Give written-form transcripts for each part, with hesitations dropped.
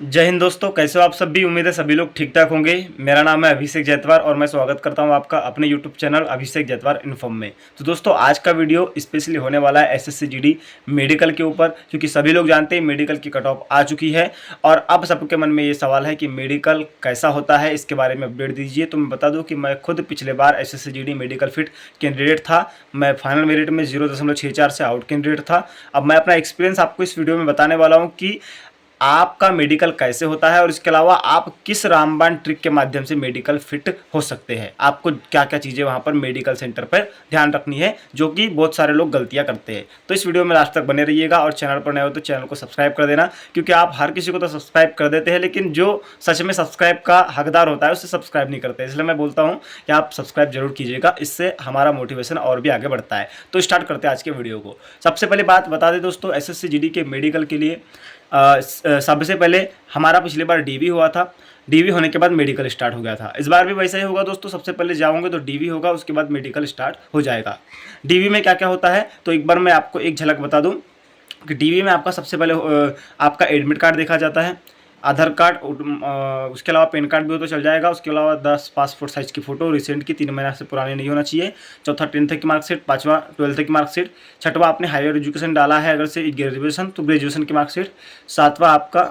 जय हिंद दोस्तों, कैसे हो आप सब भी। उम्मीद है सभी लोग ठीक ठाक होंगे। मेरा नाम है अभिषेक जैतवार और मैं स्वागत करता हूं आपका अपने यूट्यूब चैनल अभिषेक जैतवार इन्फॉर्म में। तो दोस्तों, आज का वीडियो स्पेशली होने वाला है एसएससी जीडी मेडिकल के ऊपर, क्योंकि सभी लोग जानते हैं मेडिकल की कट ऑफ आ चुकी है और अब सबके मन में ये सवाल है कि मेडिकल कैसा होता है, इसके बारे में अपडेट दीजिए। तो मैं बता दूँ कि मैं खुद पिछले बार SSC GD medical fit candidate था। मैं फाइनल मेरिट में 0.64 से आउट कैंडिडेट था। अब मैं अपना एक्सपीरियंस आपको इस वीडियो में बताने वाला हूँ कि आपका मेडिकल कैसे होता है और इसके अलावा आप किस रामबाण ट्रिक के माध्यम से मेडिकल फिट हो सकते हैं। आपको क्या क्या चीज़ें वहां पर मेडिकल सेंटर पर ध्यान रखनी है, जो कि बहुत सारे लोग गलतियां करते हैं। तो इस वीडियो में लास्ट तक बने रहिएगा और चैनल पर नए हो तो चैनल को सब्सक्राइब कर देना, क्योंकि आप हर किसी को तो सब्सक्राइब कर देते हैं, लेकिन जो सच में सब्सक्राइब का हकदार होता है उसे सब्सक्राइब नहीं करते। इसलिए मैं बोलता हूँ कि आप सब्सक्राइब जरूर कीजिएगा, इससे हमारा मोटिवेशन और भी आगे बढ़ता है। तो स्टार्ट करते हैं आज के वीडियो को। सबसे पहले बात बता दें दोस्तों, एसएससी जीडी के मेडिकल के लिए सबसे पहले हमारा पिछली बार डीवी हुआ था। डीवी होने के बाद मेडिकल स्टार्ट हो गया था। इस बार भी वैसा ही होगा दोस्तों। सबसे पहले जाओगे तो डीवी होगा, उसके बाद मेडिकल स्टार्ट हो जाएगा। डीवी में क्या क्या होता है तो एक बार मैं आपको एक झलक बता दूं कि डीवी में आपका सबसे पहले आपका एडमिट कार्ड देखा जाता है, आधार कार्ड, उसके अलावा पैन कार्ड भी हो तो चल जाएगा। उसके अलावा 10 पासपोर्ट साइज़ की फ़ोटो, रिसेंट की 3 महीना से पुरानी नहीं होना चाहिए। चौथा 10th की मार्कशीट, पाँचवा 12th की मार्कशीट, छठवा आपने हायर एजुकेशन डाला है अगर से ग्रेजुएशन तो ग्रेजुएशन की मार्कशीट, सातवां आपका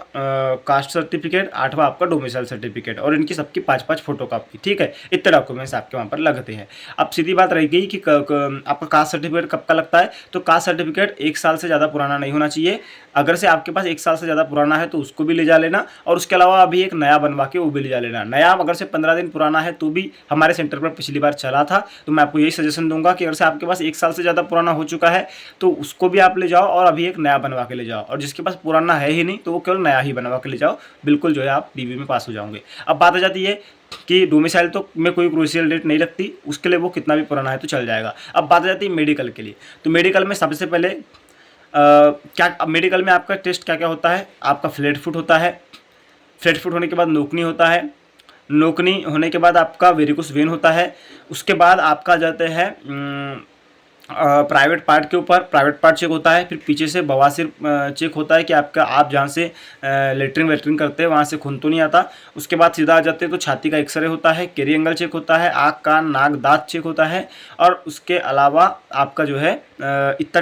कास्ट सर्टिफिकेट, आठवां आपका डोमिसाइल सर्टिफिकेट और इनकी सबकी 5-5 फोटो कापी। ठीक है, इतने डॉक्यूमेंट्स आपके वहाँ पर लगते हैं। अब सीधी बात रह गई कि आपका कास्ट सर्टिफिकेट कब का लगता है। तो कास्ट सर्टिफिकेट 1 साल से ज़्यादा पुराना नहीं होना चाहिए। अगर से आपके पास 1 साल से ज़्यादा पुराना है तो उसको भी ले जा लेना, और उसके अलावा अभी एक नया बनवा के वो भी ले जा लेना। नया अगर से 15 दिन पुराना है तो भी हमारे सेंटर पर पिछली बार चला था। तो मैं आपको यही सजेशन दूंगा कि अगर से आपके पास 1 साल से ज़्यादा पुराना हो चुका है तो उसको भी आप ले जाओ और अभी एक नया बनवा के ले जाओ, और जिसके पास पुराना है ही नहीं तो वो केवल नया ही बनवा के ले जाओ। बिल्कुल जो है आप डीवी में पास हो जाओगे। अब बात आ जाती है कि डोमिसाइल तो में कोई क्रूशियल डेट नहीं लगती, उसके लिए वो कितना भी पुराना है तो चल जाएगा। अब बात आ जाती है मेडिकल के लिए। तो मेडिकल में सबसे पहले क्या मेडिकल में आपका टेस्ट क्या क्या होता है। आपका फ्लैट फुट होता है, फ्लैट फुट होने के बाद नोकनी होता है, नोकनी होने के बाद आपका वेरिकोस वेन होता है। उसके बाद आपका जाते हैं प्राइवेट पार्ट के ऊपर, प्राइवेट पार्ट चेक होता है। फिर पीछे से बवासीर चेक होता है कि आपका आप जहाँ से लेटरिन वेटरिन करते हैं वहाँ से खून तो नहीं आता। उसके बाद सीधा आ जाते हैं तो छाती का एक्सरे होता है, कैरी एंगल चेक होता है, आँख कान नाक दांत चेक होता है, और उसके अलावा आपका जो है इतना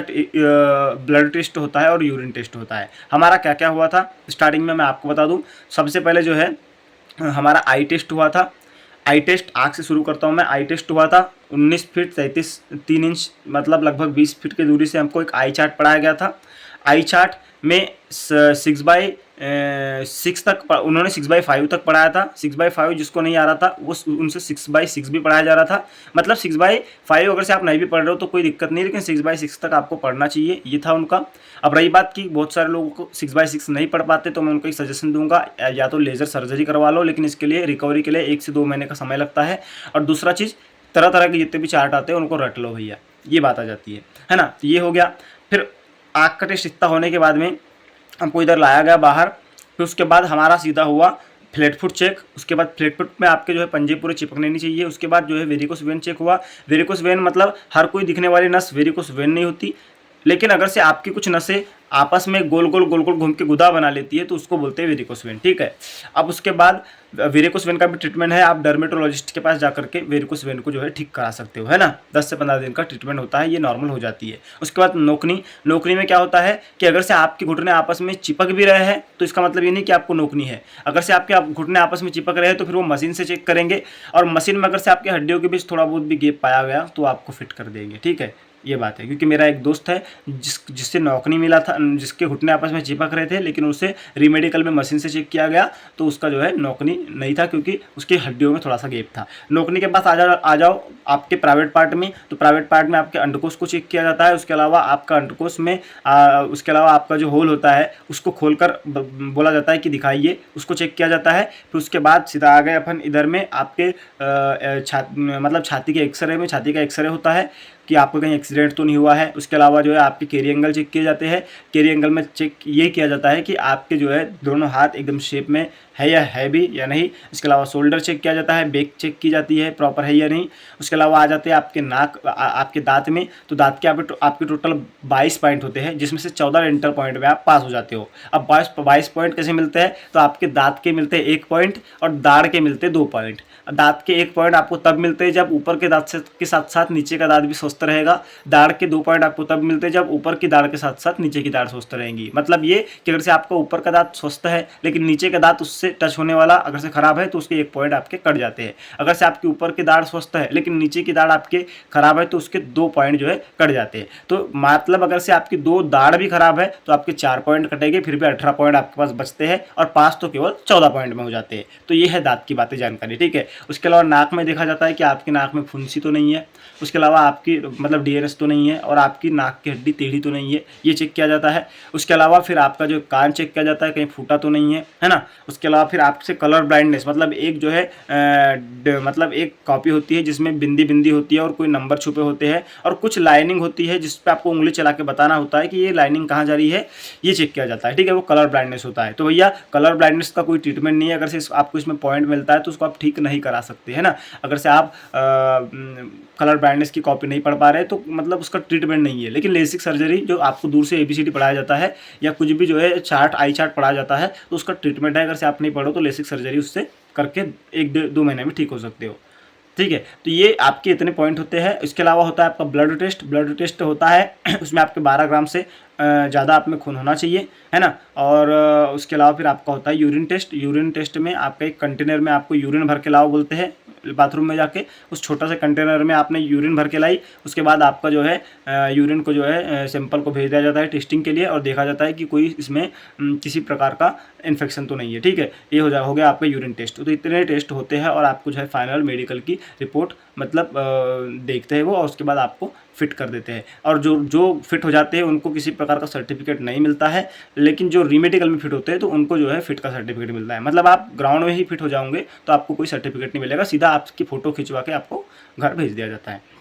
ब्लड टेस्ट होता है और यूरिन टेस्ट होता है। हमारा क्या क्या हुआ था स्टार्टिंग में मैं आपको बता दूँ। सबसे पहले जो है हमारा आई टेस्ट हुआ था। आई टेस्ट आँख से शुरू करता हूँ मैं। आई टेस्ट हुआ था 19 फीट 3 इंच, मतलब लगभग 20 फीट की दूरी से हमको एक आई चार्ट पढ़ाया गया था। आई चार्ट में 6/6 तक उन्होंने 6/5 तक पढ़ाया था। 6/5 जिसको नहीं आ रहा था वो उनसे 6/6 भी पढ़ाया जा रहा था। मतलब 6/5 अगर से आप नहीं भी पढ़ रहे हो तो कोई दिक्कत नहीं, लेकिन 6/6 तक आपको पढ़ना चाहिए, ये था उनका। अब रही बात कि बहुत सारे लोगों को 6/6 नहीं पढ़ पाते, तो मैं उनको एक सजेशन दूंगा, या तो लेज़र सर्जरी करवा लो, लेकिन इसके लिए रिकवरी के लिए 1 से 2 महीने का समय लगता है। और दूसरा चीज़, तरह तरह के जितने भी चार्ट आते हैं उनको रट लो भैया, ये बात आ जाती है ना। तो ये हो गया। फिर आँख का टेस्ट इतना होने के बाद में हमको इधर लाया गया बाहर। फिर उसके बाद हमारा सीधा हुआ फ्लैट फुट चेक। उसके बाद फ्लैट फुट में आपके जो है पंजे पूरे चिपकने नहीं चाहिए। उसके बाद जो है वेरिकोस वेन चेक हुआ। वेरिकोस वेन मतलब हर कोई दिखने वाली नस वेरिकोस वेन नहीं होती, लेकिन अगर से आपकी कुछ नसें आपस में गोल गोल घूम के गुदा बना लेती है तो उसको बोलते हैं वेरिकोस वेन। ठीक है। अब उसके बाद वेरिकोस वेन का भी ट्रीटमेंट है। आप डर्मेटोलॉजिस्ट के पास जाकर के वेरिकोस वेन को जो है ठीक करा सकते हो, है ना। 10 से 15 दिन का ट्रीटमेंट होता है, ये नॉर्मल हो जाती है। उसके बाद नोकनी। नोकनी में क्या होता है कि अगर से आपके घुटने आपस में चिपक भी रहे हैं तो इसका मतलब ये नहीं कि आपको नोकनी है। अगर से आपके घुटने आपस में चिपक रहे हैं तो फिर वो मशीन से चेक करेंगे, और मशीन में अगर से आपके हड्डियों के बीच थोड़ा बहुत भी गैप पाया गया तो आपको फिट कर देंगे। ठीक है, ये बात है। क्योंकि मेरा एक दोस्त है जिससे नौकनी मिला था, जिसके घुटने आपस में चिपक रहे थे, लेकिन उसे रीमेडिकल में मशीन से चेक किया गया तो उसका जो है नौकनी नहीं था, क्योंकि उसकी हड्डियों में थोड़ा सा गैप था। नौकनी के पास आ जाओ आपके प्राइवेट पार्ट में। तो प्राइवेट पार्ट में आपके अंडकोश को चेक किया जाता है। उसके अलावा आपका अंडकोश में उसके अलावा आपका जो होल होता है उसको खोलकर बोला जाता है कि दिखाइए, उसको चेक किया जाता है। फिर उसके बाद सीधा आ गए अपन इधर में आपके मतलब छाती के एक्सरे में। छाती का एक्सरे होता है। कि आपको कहीं एक्सीडेंट तो नहीं हुआ है। उसके अलावा जो है आपके कैरी एंगल चेक किए जाते हैं। कैरी एंगल में चेक ये किया जाता है कि आपके जो है दोनों हाथ एकदम शेप में है या है भी या नहीं। इसके अलावा शोल्डर चेक किया जाता है, बैक चेक की जाती है प्रॉपर है या नहीं। उसके अलावा आ जाते हैं आपके नाक आपके दांत में, तो दांत के आपके टोटल 22 पॉइंट होते हैं, जिसमें से 14 इंटर पॉइंट में आप पास हो जाते हो। अब 22 पॉइंट कैसे मिलते हैं, तो आपके दांत के मिलते हैं 1 पॉइंट और दाढ़ के मिलते हैं 2 पॉइंट। दांत के 1 पॉइंट आपको तब मिलते हैं जब ऊपर के दांत के साथ साथ नीचे का दांत भी स्वस्थ रहेगा। दाढ़ के 2 पॉइंट आपको तब मिलते हैं जब ऊपर की दाढ़ के साथ साथ नीचे की दाढ़ स्वस्थ रहेंगी। मतलब ये कि अगर से आपका ऊपर का दांत स्वस्थ है लेकिन नीचे का दांत उससे टच होने वाला अगर से खराब है तो उसके 1 पॉइंट आपके कट जाते हैं। अगर से आपके ऊपर की दाढ़ स्वस्थ है लेकिन नीचे की दाढ़ आपके खराब है तो उसके 2 पॉइंट जो है कट जाते हैं। तो मतलब अगर से आपकी 2 दाढ़ भी खराब है तो आपके 4 पॉइंट कटेंगे, फिर भी 18 पॉइंट आपके पास बचते हैं और पास तो केवल 14 पॉइंट में हो जाते हैं। तो ये है दांत की बातें जानकारी, ठीक है। उसके अलावा नाक में देखा जाता है कि आपकी नाक में फुंसी तो नहीं है, उसके अलावा आपकी मतलब डीएनएस तो नहीं है और आपकी नाक की हड्डी टेढ़ी तो नहीं है, ये चेक किया जाता है। उसके अलावा फिर आपका जो कान चेक किया जाता है कहीं फूटा तो नहीं है ना। उसके अलावा फिर आपसे कलर ब्लाइंडनेस मतलब एक जो है मतलब एक कॉपी होती है जिसमें बिंदी बिंदी होती है और कोई नंबर छुपे होते हैं और कुछ लाइनिंग होती है जिस पर आपको उंगली चला के बताना होता है कि ये लाइनिंग कहाँ जा रही है, ये चेक किया जाता है, ठीक है। वो कलर ब्लाइंडनेस होता है। तो भैया कलर ब्लाइंडनेस का कोई ट्रीटमेंट नहीं है, अगर से आपको इसमें पॉइंट मिलता है तो उसको आप ठीक नहीं करा सकते, है ना। अगर से आप कलर ब्लाइंडनेस की कॉपी नहीं पढ़ पा रहे तो मतलब उसका ट्रीटमेंट नहीं है। लेकिन लेसिक सर्जरी जो आपको दूर से ABCD पढ़ाया जाता है या कुछ भी जो है चार्ट आई चार्ट पढ़ाया जाता है तो उसका ट्रीटमेंट है। अगर से आप नहीं पढ़ो तो लेसिक सर्जरी उससे करके 1-2 महीने में ठीक हो सकते हो, ठीक है। तो ये आपके इतने पॉइंट होते हैं। इसके अलावा होता है आपका ब्लड टेस्ट। ब्लड टेस्ट होता है उसमें आपके 12 ग्राम से ज़्यादा आप में खून होना चाहिए, है ना। और उसके अलावा फिर आपका होता है यूरिन टेस्ट। यूरिन टेस्ट में आपका एक कंटेनर में आपको यूरिन भर के लाओ बोलते हैं, बाथरूम में जाके उस छोटा सा कंटेनर में आपने यूरिन भर के लाई। उसके बाद आपका जो है यूरिन को जो है सैंपल को भेज दिया जाता है टेस्टिंग के लिए और देखा जाता है कि कोई इसमें किसी प्रकार का इन्फेक्शन तो नहीं है, ठीक है। ये हो गया आपका यूरिन टेस्ट। तो इतने टेस्ट होते हैं और आपको जो है फाइनल मेडिकल की रिपोर्ट मतलब देखते हैं वो और उसके बाद आपको फिट कर देते हैं। और जो फिट हो जाते हैं उनको किसी प्रकार का सर्टिफिकेट नहीं मिलता है, लेकिन जो रीमेडिकल में फिट होते हैं तो उनको जो है फिट का सर्टिफिकेट मिलता है। मतलब आप ग्राउंड में ही फिट हो जाओगे तो आपको कोई सर्टिफिकेट नहीं मिलेगा, सीधा आपकी फ़ोटो खिंचवा के आपको घर भेज दिया जाता है।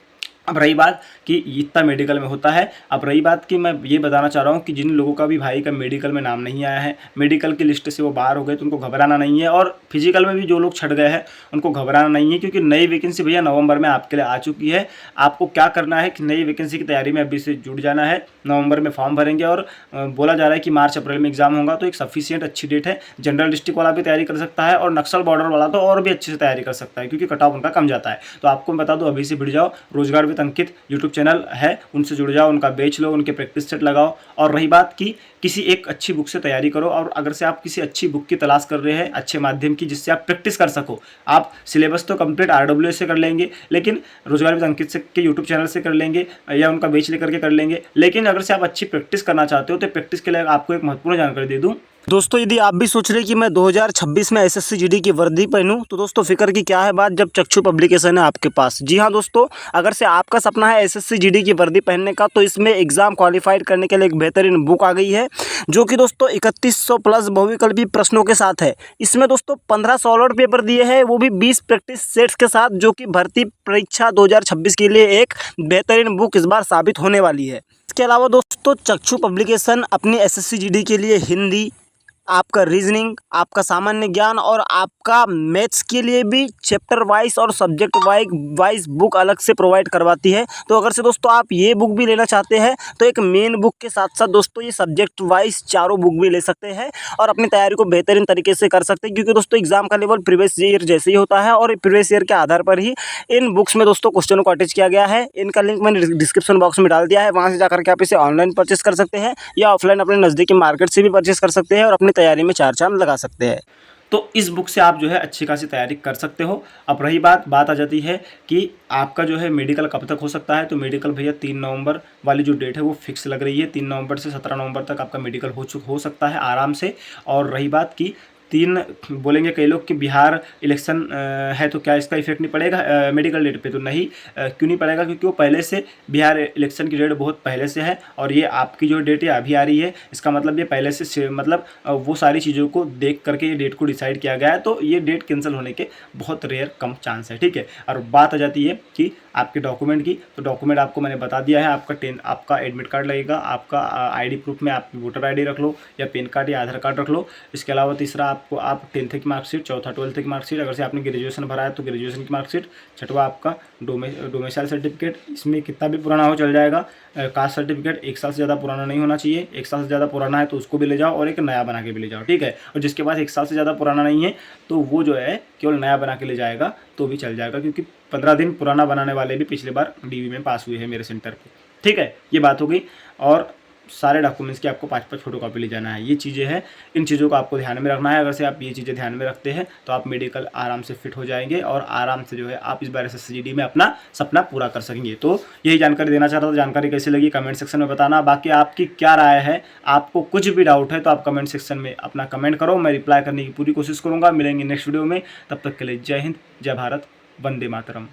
अब रही बात कि इतना मेडिकल में होता है। अब रही बात कि मैं ये बताना चाह रहा हूँ कि जिन लोगों का भी भाई का मेडिकल में नाम नहीं आया है, मेडिकल की लिस्ट से वो बाहर हो गए, तो उनको घबराना नहीं है। और फिजिकल में भी जो लोग छट गए हैं उनको घबराना नहीं है, क्योंकि नई वैकेंसी भैया नवंबर में आपके लिए आ चुकी है। आपको क्या करना है कि नई वैकेंसी की तैयारी में अभी से जुट जाना है। नवंबर में फॉर्म भरेंगे और बोला जा रहा है कि मार्च अप्रैल में एग्जाम होगा, तो एक सफिशिएंट अच्छी डेट है। जनरल डिस्ट्रिक्ट वाला भी तैयारी कर सकता है और नक्सल बॉर्डर वाला तो और भी अच्छे से तैयारी कर सकता है, क्योंकि कट ऑफ उनका कम जाता है। तो आपको मैं बता दूं, अभी से भिड़ जाओ। रोजगार विद अंकित यूट्यूब चैनल है, उनसे जुड़ जाओ, उनका बेच लो, उनके प्रैक्टिस सेट लगाओ। और रही बात कि किसी एक अच्छी बुक से तैयारी करो, और अगर से आप किसी अच्छी बुक की तलाश कर रहे हैं अच्छे माध्यम की जिससे आप प्रैक्टिस कर सको, आप सिलेबस तो कंप्लीट RWS से कर लेंगे, लेकिन रोजगार विद अंकित से के यूट्यूब चैनल से कर लेंगे या उनका बेच लेकर के कर लेंगे। लेकिन अगर से आप अच्छी प्रैक्टिस करना चाहते हो तो प्रैक्टिस के लिए आपको एक महत्वपूर्ण जानकारी दे दूँ दोस्तों। यदि आप भी सोच रहे कि मैं 2026 में SSC GD की वर्दी पहनूं, तो दोस्तों फिक्र की क्या है बात, जब चक्षु पब्लिकेशन है आपके पास। जी हाँ दोस्तों, अगर से आपका सपना है SSC GD की वर्दी पहनने का, तो इसमें एग्जाम क्वालिफाइड करने के लिए एक बेहतरीन बुक आ गई है, जो कि दोस्तों 3100 प्लस बहुविकल्पी प्रश्नों के साथ है। इसमें दोस्तों 15 सॉलिड पेपर दिए हैं, वो भी 20 प्रैक्टिस सेट्स के साथ, जो कि भर्ती परीक्षा 2026 के लिए एक बेहतरीन बुक इस बार साबित होने वाली है। इसके अलावा दोस्तों चक्षु पब्लिकेशन अपनी SSC GD के लिए हिंदी, आपका रीजनिंग, आपका सामान्य ज्ञान और आपका मैथ्स के लिए भी चैप्टर वाइज और सब्जेक्ट वाइज बुक अलग से प्रोवाइड करवाती है। तो अगर से दोस्तों आप ये बुक भी लेना चाहते हैं तो एक मेन बुक के साथ साथ दोस्तों ये सब्जेक्ट वाइज चारों बुक भी ले सकते हैं और अपनी तैयारी को बेहतरीन तरीके से कर सकते हैं, क्योंकि दोस्तों एग्जाम का लेवल प्रीवियस ईयर जैसे ही होता है और प्रीवियस ईयर के आधार पर ही इन बुक्स में दोस्तों क्वेश्चनों को अटैच किया गया है। इनका लिंक मैंने डिस्क्रिप्शन बॉक्स में डाल दिया है, वहाँ से जाकर के आप इसे ऑनलाइन परचेस कर सकते हैं या ऑफलाइन अपने नज़दीकी मार्केट से भी परचेस कर सकते हैं और अपनी तैयारी में चार चांद लगा सकते हैं। तो इस बुक से आप जो है अच्छी खासी तैयारी कर सकते हो। अब रही बात आ जाती है कि आपका जो है मेडिकल कब तक हो सकता है, तो मेडिकल भैया 3 नवंबर वाली जो डेट है वो फिक्स लग रही है। 3 नवंबर से 17 नवंबर तक आपका मेडिकल हो सकता है आराम से। और रही बात की 3 बोलेंगे कई लोग कि बिहार इलेक्शन है तो क्या इसका इफेक्ट नहीं पड़ेगा मेडिकल डेट पे, तो नहीं क्यों नहीं पड़ेगा, क्योंकि वो पहले से बिहार इलेक्शन की डेट बहुत पहले से है और ये आपकी जो डेट है अभी आ रही है। इसका मतलब ये पहले से मतलब वो सारी चीज़ों को देख करके ये डेट को डिसाइड किया गया है, तो ये डेट कैंसिल होने के बहुत रेयर कम चांस है, ठीक है। और बात आ जाती है कि आपके डॉक्यूमेंट की, तो डॉक्यूमेंट आपको मैंने बता दिया है। आपका एडमिट कार्ड लगेगा, आपका आईडी प्रूफ में आप वोटर आईडी रख लो या पैन कार्ड या आधार कार्ड रख लो। इसके अलावा तीसरा आपको आप 10th की मार्कशीट, चौथा 12th की मार्कशीट, अगर से आपने ग्रेजुएशन भरा है तो ग्रेजुएशन की मार्कशीट, छठवा आपका डोमिसाइल सर्टिफिकेट, इसमें कितना भी पुराना हो चल जाएगा। कास्ट सर्टिफिकेट 1 साल से ज़्यादा पुराना नहीं होना चाहिए, 1 साल से ज़्यादा पुराना है तो उसको भी ले जाओ और एक नया बना के भी ले जाओ, ठीक है। और जिसके पास 1 साल से ज़्यादा पुराना नहीं है तो वो जो है केवल नया बना के ले जाएगा तो भी चल जाएगा, क्योंकि 15 दिन पुराना बनाने वाले भी पिछले बार डीवी में पास हुए हैं मेरे सेंटर पे, ठीक है। ये बात हो गई। और सारे डॉक्यूमेंट्स की आपको 5-5 फोटोकॉपी ले जाना है। ये चीज़ें हैं, इन चीज़ों को आपको ध्यान में रखना है। अगर से आप ये चीज़ें ध्यान में रखते हैं तो आप मेडिकल आराम से फिट हो जाएंगे और आराम से जो है आप इस बार SSCGD में अपना सपना पूरा कर सकेंगे। तो यही जानकारी देना चाहता था। जानकारी कैसी लगी कमेंट सेक्शन में बताना। बाकी आपकी क्या राय है, आपको कुछ भी डाउट है तो आप कमेंट सेक्शन में अपना कमेंट करो, मैं रिप्लाई करने की पूरी कोशिश करूँगा। मिलेंगे नेक्स्ट वीडियो में, तब तक के लिए जय हिंद, जय भारत, वंदे मातरम।